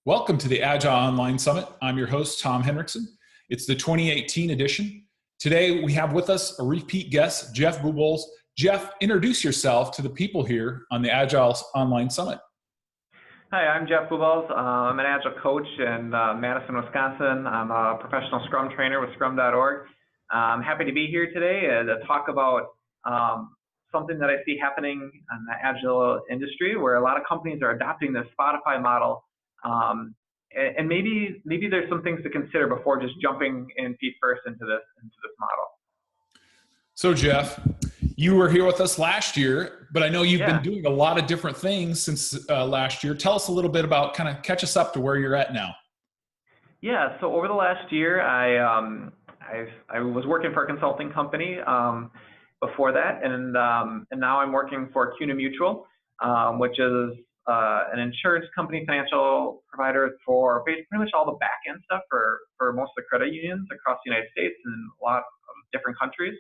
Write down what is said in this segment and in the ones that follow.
Welcome to the Agile Online Summit. I'm your host, Tom Henriksen. It's the 2018 edition. Today, we have with us a repeat guest, Jeff Bubolz. Jeff, introduce yourself to the people here on the Agile Online Summit. Hi, I'm Jeff Bubolz. I'm an Agile coach in Madison, Wisconsin. I'm a professional Scrum trainer with Scrum.org. I'm happy to be here today to talk about something that I see happening in the Agile industry, where a lot of companies are adopting this Spotify model. And maybe there's some things to consider before just jumping in feet first into this model. So Jeff, you were here with us last year, but I know you've been doing a lot of different things since last year. Tell us a little bit about, kind of catch us up to where you're at now. Yeah, so over the last year, I was working for a consulting company before that, and now I'm working for CUNA Mutual, which is an insurance company, financial provider for pretty much all the back-end stuff for most of the credit unions across the United States and a lot of different countries.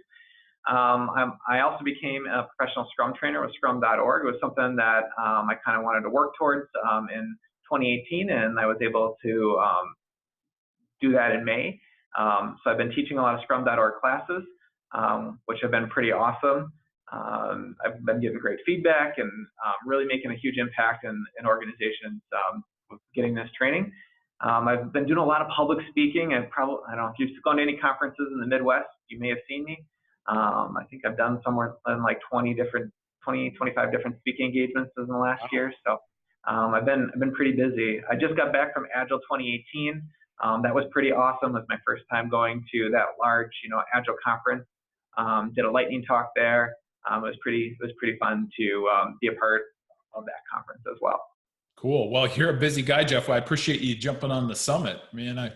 I also became a professional Scrum trainer with Scrum.org. It was something that I kind of wanted to work towards in 2018, and I was able to do that in May. So I've been teaching a lot of Scrum.org classes, which have been pretty awesome. I've been getting great feedback and really making a huge impact in organizations with getting this training. I've been doing a lot of public speaking, and I don't know if you've gone to any conferences in the Midwest, you may have seen me. I think I've done somewhere in like 25 different speaking engagements in the last year. So I've been pretty busy. I just got back from Agile 2018. That was pretty awesome. It was my first time going to that large, Agile conference. Did a lightning talk there. It was pretty fun to be a part of that conference as well. Cool. Well, you're a busy guy, Jeff. Well, I appreciate you jumping on the summit. Man, I'm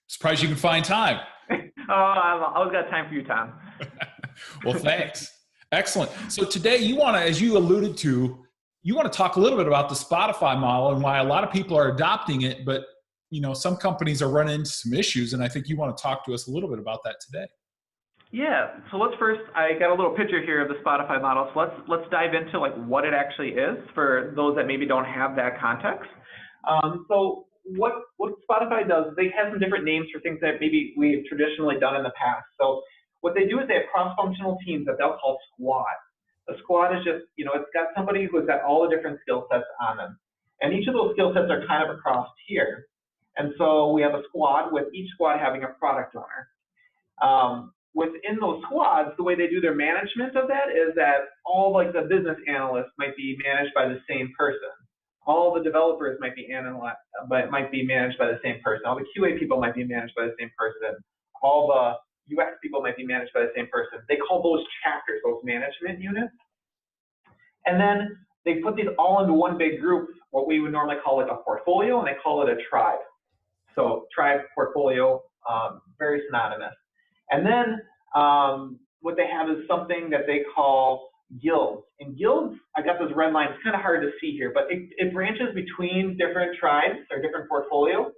surprised you can find time. I've always got time for you, Tom. Well, thanks. Excellent. So today you want to, as you alluded to, you want to talk a little bit about the Spotify model and why a lot of people are adopting it, but some companies are running into some issues, and I think you want to talk to us a little bit about that today. Yeah, so I got a little picture here of the Spotify model. So let's dive into what it actually is for those that maybe don't have that context. So what Spotify does, they have some different names for things that maybe we've traditionally done in the past. So what they do is they have cross-functional teams that they'll call squad. A squad is just, it's got somebody who's got all the different skill sets on them. And each of those skill sets are kind of across here. And so we have a squad with each squad having a product owner. Within those squads, the way they do their management of that is that all the business analysts might be managed by the same person. All the developers might be managed by the same person. All the QA people might be managed by the same person. All the UX people might be managed by the same person. They call those chapters, those management units. And then they put these all into one big group, what we would normally call a portfolio, and they call it a tribe. So tribe, portfolio, very synonymous. And then what they have is something that they call guilds. And guilds, I got this red line, it's kind of hard to see here, but it branches between different tribes or different portfolios.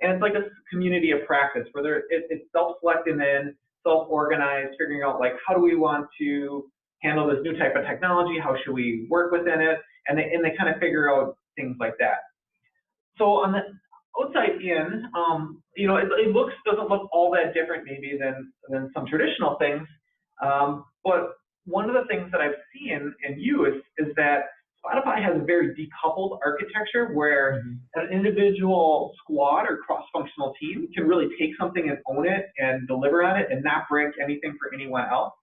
And it's like a community of practice where it's self-selecting and self-organized, figuring out how do we want to handle this new type of technology, how should we work within it, and they kind of figure out things like that. So on the outside in, it doesn't look all that different maybe than some traditional things, but one of the things that I've seen and used is that Spotify has a very decoupled architecture where an individual squad or cross-functional team can really take something and own it and deliver on it and not break anything for anyone else.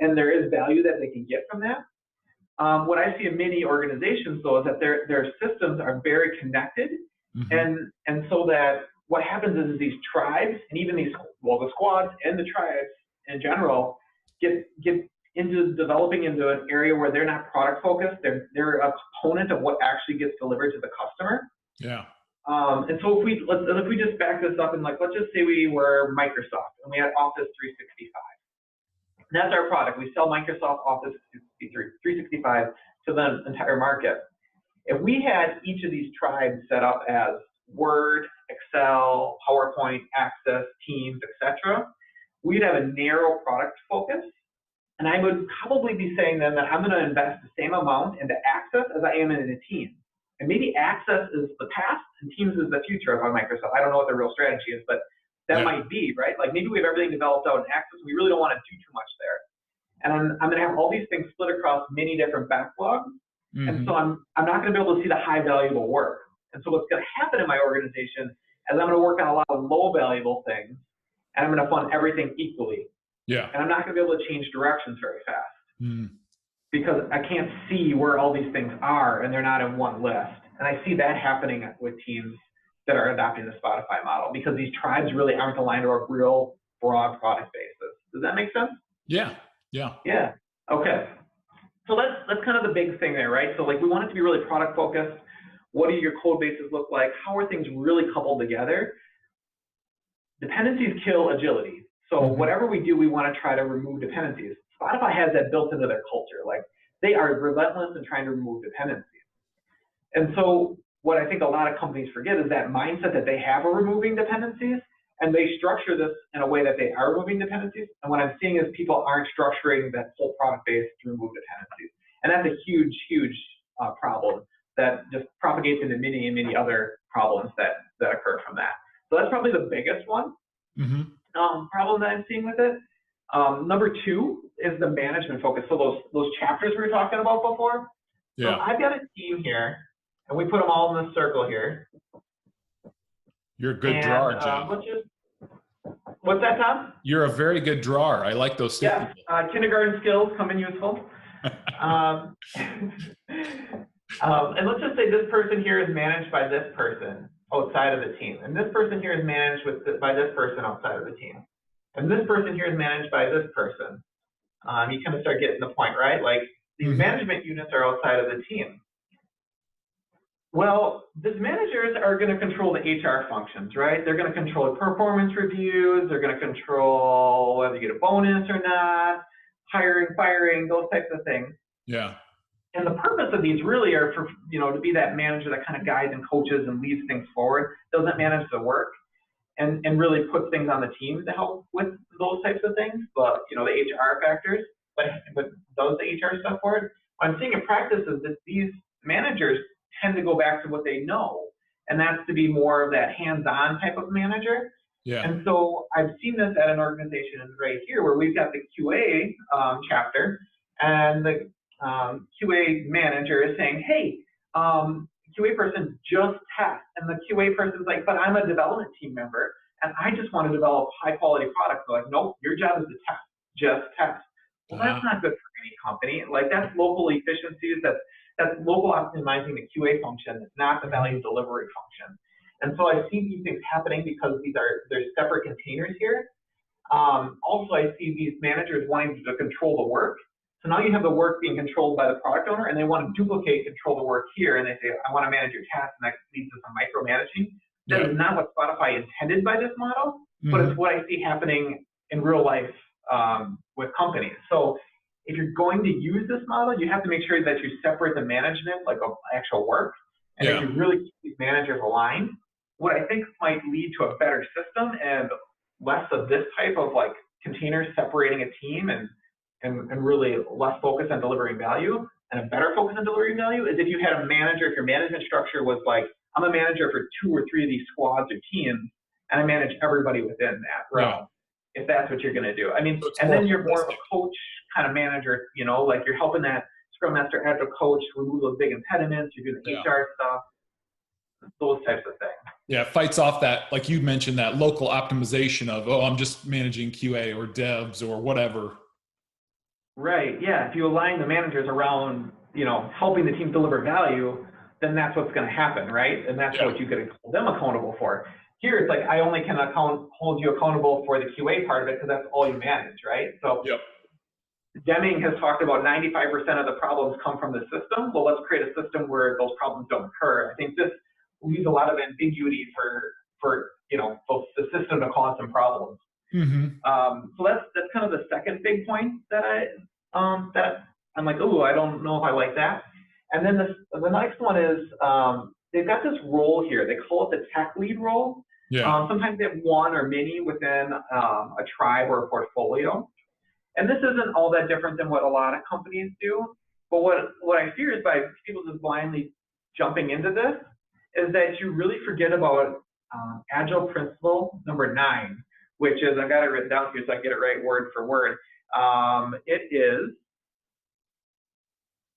And there is value that they can get from that. What I see in many organizations, though, is that their systems are very connected. And so that what happens is these tribes and even the squads and the tribes in general get into developing into an area where they're not product focused. They're a component of what actually gets delivered to the customer. Yeah. And so if we just back this up and let's just say we were Microsoft and we had Office 365. And that's our product. We sell Microsoft Office 365 to the entire market. If we had each of these tribes set up as Word, Excel, PowerPoint, Access, Teams, etc., we'd have a narrow product focus. And I would probably be saying then that I'm going to invest the same amount into Access as I am in a team. And maybe Access is the past and Teams is the future of Microsoft. I don't know what their real strategy is, but that might be, right? Like maybe we have everything developed out in Access. We really don't want to do too much there. And I'm going to have all these things split across many different backlogs. And so I'm not going to be able to see the high valuable work. And so what's going to happen in my organization is I'm going to work on a lot of low valuable things, and I'm going to fund everything equally. Yeah. And I'm not going to be able to change directions very fast because I can't see where all these things are, and they're not in one list. And I see that happening with teams that are adopting the Spotify model because these tribes really aren't aligned to a real broad product basis. Does that make sense? Yeah. Yeah. Yeah. Okay. So that's kind of the big thing there, right? So like we want it to be really product focused. What do your code bases look like? How are things really coupled together? Dependencies kill agility. So whatever we do, we want to try to remove dependencies. Spotify has that built into their culture. Like they are relentless in trying to remove dependencies. And so what I think a lot of companies forget is that mindset that they have of removing dependencies, and they structure this in a way that they are removing dependencies. And what I'm seeing is people aren't structuring that whole product base to remove dependencies. And that's a huge, huge problem that just propagates into many and many other problems that occur from that. So that's probably the biggest one problem that I'm seeing with it. Number two is the management focus. So those chapters we were talking about before. Yeah. So I've got a team here, and we put them all in this circle here. You're a good drawer, Jeff. What's that, Tom? You're a very good drawer. I like those stick people. Kindergarten skills come in useful. And let's just say this person here is managed by this person outside of the team. And this person here is managed by this person outside of the team. And this person here is managed by this person. You kind of start getting the point, right? Like these management units are outside of the team. Well, these managers are going to control the HR functions, right? They're going to control performance reviews. They're going to control whether you get a bonus or not, hiring, firing, those types of things. Yeah. And the purpose of these really are for, to be that manager that kind of guides and coaches and leads things forward, doesn't manage the work, and really puts things on the team to help with those types of things, but, the HR factors, but does the HR stuff for it. What I'm seeing in practice is that these managers tend to go back to what they know, and that's to be more of that hands-on type of manager. Yeah. And so I've seen this at an organization right here where we've got the QA chapter, and the QA manager is saying, hey, QA person just test. And the QA person's like, but I'm a development team member, and I just want to develop high-quality products. They're like, nope, your job is to test, just test. Well, that's not good for any company. Like, that's local efficiencies, that's local optimizing the QA function. It's not the value delivery function. And so I see these things happening because there's separate containers here. Also, I see these managers wanting to control the work. So now you have the work being controlled by the product owner, and they want to duplicate control the work here, and they say, I want to manage your tasks, and that leads to some micromanaging. That is not what Spotify intended by this model, but it's what I see happening in real life with companies. So if you're going to use this model, you have to make sure that you separate the management, like actual work, and if you really keep these managers aligned, what I think might lead to a better system and less of this type of like containers separating a team and really less focus on delivering value and a better focus on delivering value is if you had a manager, if your management structure was like, I'm a manager for 2 or 3 of these squads or teams, and I manage everybody within that realm, if that's what you're going to do. I mean, and then you're more of a coach kind of manager, like you're helping that Scrum Master, Agile coach remove those big impediments, you're doing the HR stuff, those types of things. Yeah, it fights off that, like you mentioned, that local optimization of, I'm just managing QA or devs or whatever. Right, yeah. If you align the managers around, helping the team deliver value, then that's what's going to happen, right? And that's what you could hold them accountable for. Here, it's like I only can hold you accountable for the QA part of it because that's all you manage, right? So Deming has talked about 95% of the problems come from the system. Well, let's create a system where those problems don't occur. I think this leaves a lot of ambiguity for the system to cause some problems. So that's kind of the second big point that I'm like, oh, I don't know if I like that. And then the next one is they've got this role here. They call it the tech lead role. Yeah. Sometimes they have one or many within a tribe or a portfolio. And this isn't all that different than what a lot of companies do. But what I fear is by people just blindly jumping into this is that you really forget about Agile principle number 9, which is, I've got it written down here so I get it right word for word. It is,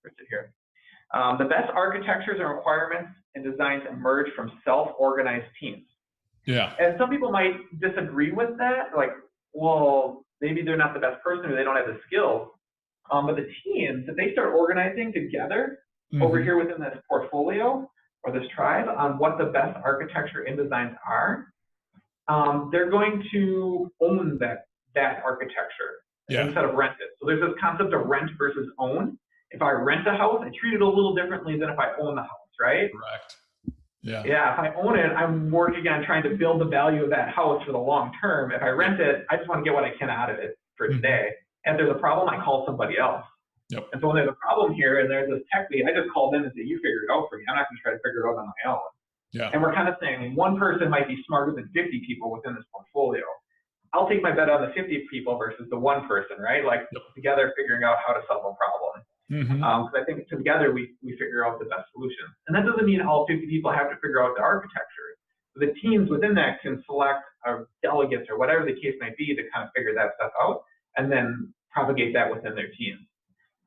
where's it here? The best architectures and requirements and designs emerge from self-organized teams. Yeah. And some people might disagree with that, like, well, maybe they're not the best person or they don't have the skills. But the teams, if they start organizing together over here within this portfolio or this tribe on what the best architecture and designs are, they're going to own that architecture instead of rent it. So there's this concept of rent versus own. If I rent a house, I treat it a little differently than if I own the house, right? Correct. Yeah. Yeah, if I own it, I'm working on trying to build the value of that house for the long term. If I rent it, I just want to get what I can out of it for today. And if there's a problem, I call somebody else. Yep. And so when there's a problem here and there's this tech lead, I just call them and say, you figure it out for me. I'm not going to try to figure it out on my own. Yeah. And we're kind of saying one person might be smarter than 50 people within this portfolio. I'll take my bet on the 50 people versus the one person, right? Like together figuring out how to solve a problem. Because I think together we figure out the best solution. And that doesn't mean all 50 people have to figure out the architecture. The teams within that can select delegates or whatever the case might be to kind of figure that stuff out and then propagate that within their teams.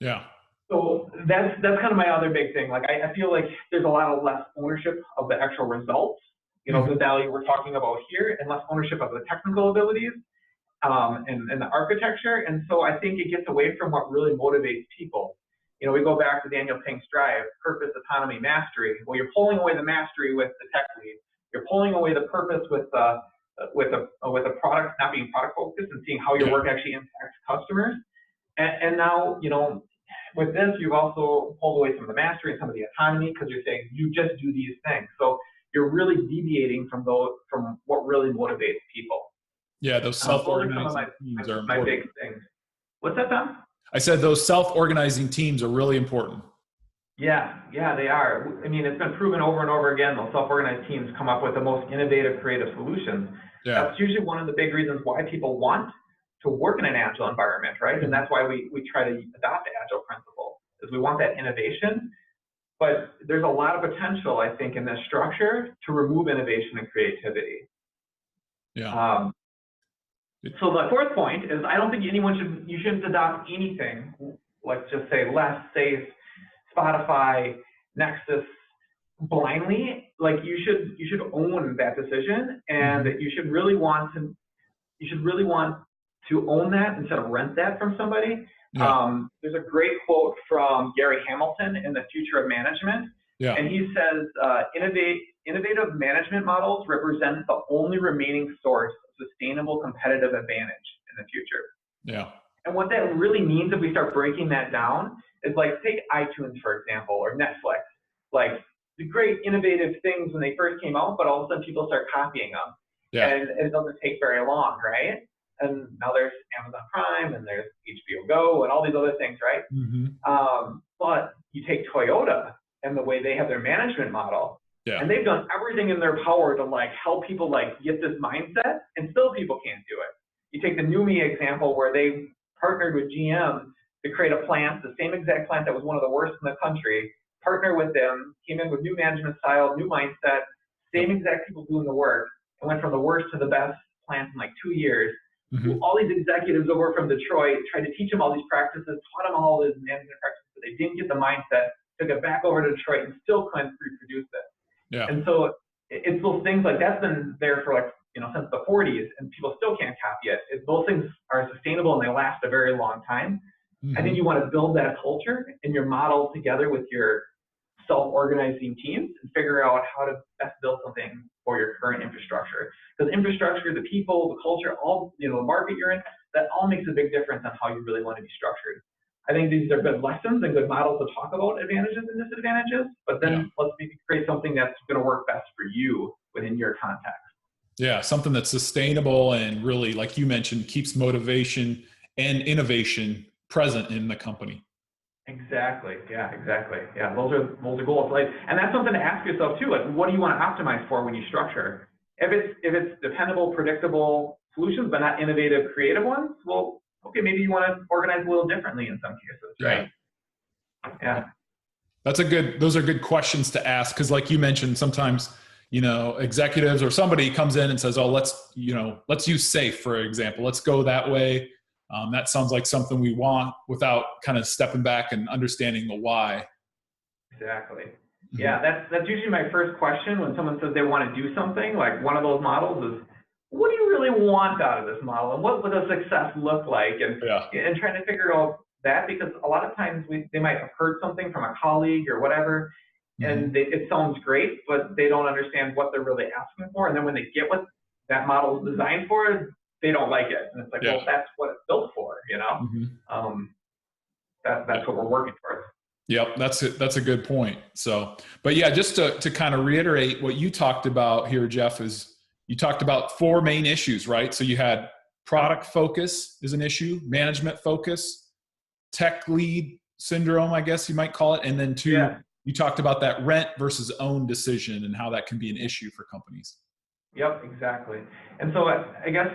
Yeah. So that's kind of my other big thing. Like I feel like there's a lot of less ownership of the actual results, you know, the value we're talking about here, and less ownership of the technical abilities and the architecture. And so I think it gets away from what really motivates people. You know, we go back to Daniel Pink's drive, purpose, autonomy, mastery. Well, you're pulling away the mastery with the tech lead. You're pulling away the purpose with a product, not being product focused and seeing how your work actually impacts customers. And now, you know, with this, you've also pulled away some of the mastery and some of the autonomy because you're saying you just do these things. So you're really deviating from what really motivates people. Yeah, those self-organizing teams are important. My big things. What's that, Tom? I said those self-organizing teams are really important. Yeah, they are. I mean, it's been proven over and over again, those self-organized teams come up with the most innovative, creative solutions. Yeah. That's usually one of the big reasons why people want to work in an Agile environment, right? And that's why we try to adopt the Agile principle, is we want that innovation. But there's a lot of potential, I think, in this structure to remove innovation and creativity. Yeah. So the fourth point is I don't think you shouldn't adopt anything, like just say less, safe, Spotify, Nexus, blindly. Like you should own that decision, and you should really want to own that instead of rent that from somebody. Yeah. There's a great quote from Gary Hamilton in The Future of Management. Yeah. And he says, innovative management models represent the only remaining source of sustainable competitive advantage in the future. Yeah. And what that really means, if we start breaking that down, is like take iTunes, for example, or Netflix. Like the great innovative things when they first came out, but all of a sudden people start copying them. Yeah. And it doesn't take very long, right? And now there's Amazon Prime and there's HBO Go and all these other things, right? But you take Toyota and the way they have their management model, and they've done everything in their power to like help people like get this mindset, and still people can't do it. You take the Numi example where they partnered with GM to create a plant, the same exact plant that was one of the worst in the country, partner with them, came in with new management style, new mindset, same exact people doing the work, and went from the worst to the best plant in like 2 years. All these executives over from Detroit tried to teach them all these practices, taught them all these management practices, but they didn't get the mindset, took it back over to Detroit and still couldn't reproduce it. Yeah. And so it's those things like that's been there for like, you know, since the 40s, and people still can't copy it. Those things are sustainable and they last a very long time. I think you want to build that culture in your model together with your self-organizing teams and figure out how to best build something for your current infrastructure. Because infrastructure, the people, the culture, all, you know, the market you're in, that all makes a big difference on how you really want to be structured. I think these are good lessons and good models to talk about advantages and disadvantages, but then let's maybe create something that's going to work best for you within your context. Yeah, something that's sustainable and really, like you mentioned, keeps motivation and innovation present in the company. Exactly. Yeah, exactly. Yeah, those are goals. Like, and that's something to ask yourself too. Like, what do you want to optimize for when you structure? If it's dependable, predictable solutions, but not innovative, creative ones, well, okay, maybe you want to organize a little differently in some cases, Yeah. right? Yeah. Those are good questions to ask. Cause like you mentioned, sometimes, executives or somebody comes in and says, oh, let's use SAFe, for example, let's go that way. That sounds like something we want, without kind of stepping back and understanding the why. Exactly. Mm-hmm. Yeah, that's usually my first question when someone says they want to do something. Like, one of those models is, what do you really want out of this model, and what would a success look like? And trying to figure out that, because a lot of times they might have heard something from a colleague or whatever, and it sounds great, but they don't understand what they're really asking for. And then when they get what that model is designed for, they don't like it. And it's like, well, that's what it's built for, That's what we're working towards. Yep, that's a good point. So, but yeah, just to kind of reiterate what you talked about here, Jeff, is you talked about 4 main issues, right? So you had product focus is an issue, management focus, tech lead syndrome, I guess you might call it, and then 2, you talked about that rent versus own decision and how that can be an issue for companies. Yep, exactly. And so I guess,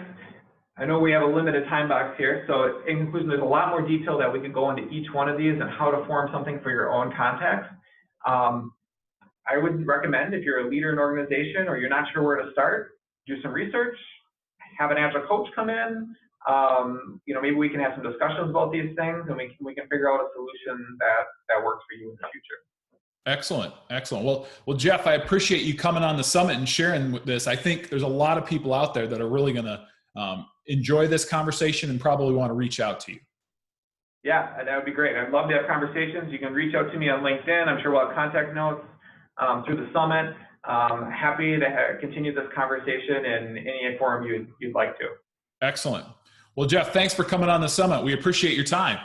I know we have a limited time box here, so in conclusion, there's a lot more detail that we could go into each one of these and how to form something for your own context. I would recommend, if you're a leader in an organization or you're not sure where to start, do some research, have an Agile coach come in. Maybe we can have some discussions about these things, and we can figure out a solution that works for you in the future. Excellent. Well, Jeff, I appreciate you coming on the summit and sharing this. I think there's a lot of people out there that are really going to enjoy this conversation and probably want to reach out to you. Yeah, that would be great. I'd love to have conversations. You can reach out to me on LinkedIn. I'm sure we'll have contact notes through the summit. Happy to continue this conversation in any forum you'd like to. Excellent. Well, Jeff, thanks for coming on the summit. We appreciate your time.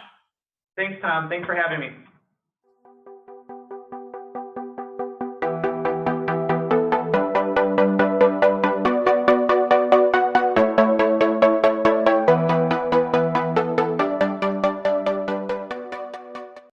Thanks, Tom. Thanks for having me.